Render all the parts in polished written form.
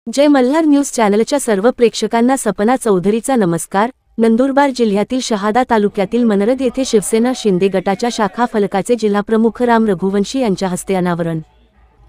जय Malhar news चॅनलच्या सर्व प्रेक्षकांना सपना चौधरीचा नमस्कार। नंदुरबार जिल्ह्यातील शहादा तालुक्यातील मनरद येथे शिवसेना शिंदे गटाच्या शाखा फलकाचे जिल्हाप्रमुख राम रघुवंशी यांच्या हस्ते अनावरण।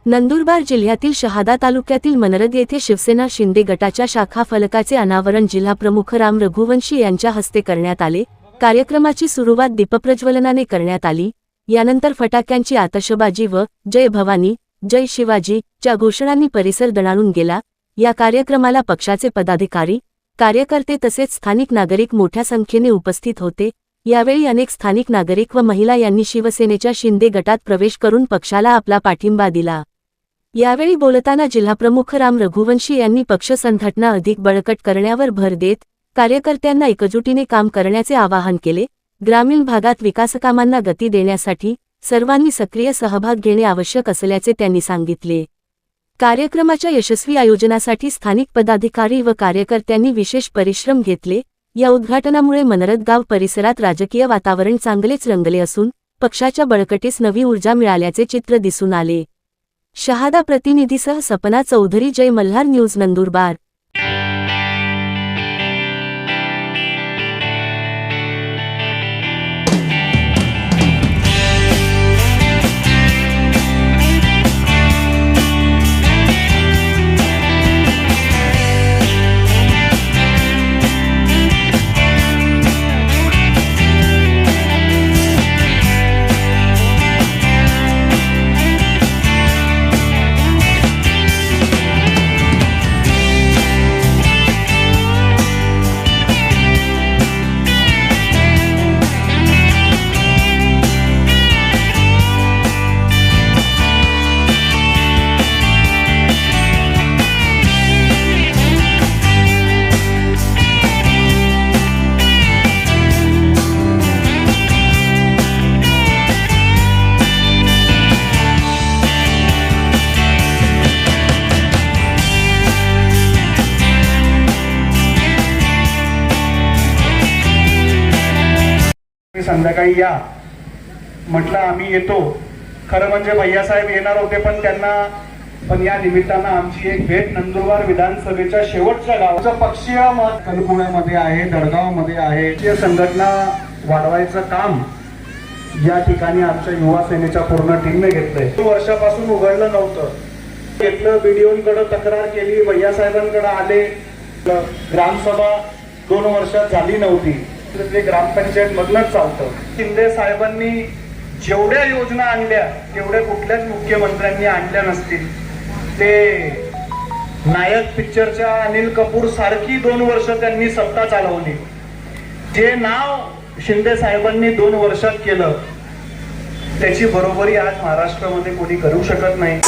नंदुरबार जिल्ह्यातील शहादा तालुक्यातील मनरद येथे शिवसेना शिंदे गटाच्या शाखा फलकाचे अनावरण जिल्हाप्रमुख राम रघुवंशी यांच्या हस्ते करण्यात आले। कार्यक्रमाची सुरुवात दीपप्रज्वलनाने करण्यात आली। यानंतर फटाक्यांची आतषबाजी व जय भवानी जय शिवाजी च्या घोषणांनी परिसर दणाणून गेला। या कार्यक्रमाला पक्षाचे पदाधिकारी, कार्यकर्ते तसेच स्थानिक नागरिक मोठ्या संख्येने उपस्थित होते। यावेळी अनेक स्थानिक नागरिक व महिला यांनी शिवसेनेच्या शिंदे गटात प्रवेश करून पक्षाला आपला पाठिंबा दिला। यावेळी बोलताना जिल्हाप्रमुख राम रघुवंशी यांनी पक्ष संघटना अधिक बळकट करण्यावर भर देत कार्यकर्त्यांना एकजुटीने काम करण्याचे आवाहन केले। ग्रामीण भागात विकासकामांना गती देण्यासाठी सर्वांनी सक्रिय सहभाग घेणे आवश्यक असल्याचे त्यांनी सांगितले। कार्यक्रमाच्या यशस्वी आयोजनासाठी स्थानिक पदाधिकारी व कार्यकर्त्यांनी विशेष परिश्रम घेतले। या उद्घाटनामुळे मनरद गाव परिसरात राजकीय वातावरण चांगलेच रंगले असून पक्षाच्या बळकटीस नवी ऊर्जा मिळाल्याचे चित्र दिसून आले। शहादा प्रतिनिधीसह सपना चौधरी, जय मल्हार न्यूज, नंदुरबार। संध्याकाळी या म्हटलं, आम्ही येतो। खरं म्हणजे भैयासाहेब येणार होते पण या निमित्तानं आमची एक भेट नंदुरबार विधानसभेच्या शेवटच्या गावाचं पक्षीय मत कणपुण्यामध्ये आहे, दडगावमध्ये आहे। पक्षीय संघटना वाढवायचं काम या ठिकाणी आमच्या युवा सेनेच्या पूर्ण टीमने घेतलंय। 2 वर्षापासून उघडलं नव्हतं, घेतलं, बीडीओंकडे तक्रार केली, भैयासाहेबांकडे आले। ग्रामसभा 2 वर्षात झाली नव्हती, ते ग्रामपंचायत मधनच चालतं। शिंदे साहेबांनी जेवढ्या योजना आणल्या तेवढ्या कुठल्याच मुख्यमंत्र्यांनी आणल्या नसतील। ते नायक पिक्चरच्या अनिल कपूर सारखी 2 वर्ष त्यांनी सत्ता चालवली। जे नाव शिंदे साहेबांनी 2 वर्षात केलं त्याची बरोबरी आज महाराष्ट्रामध्ये कोणी करू शकत नाही।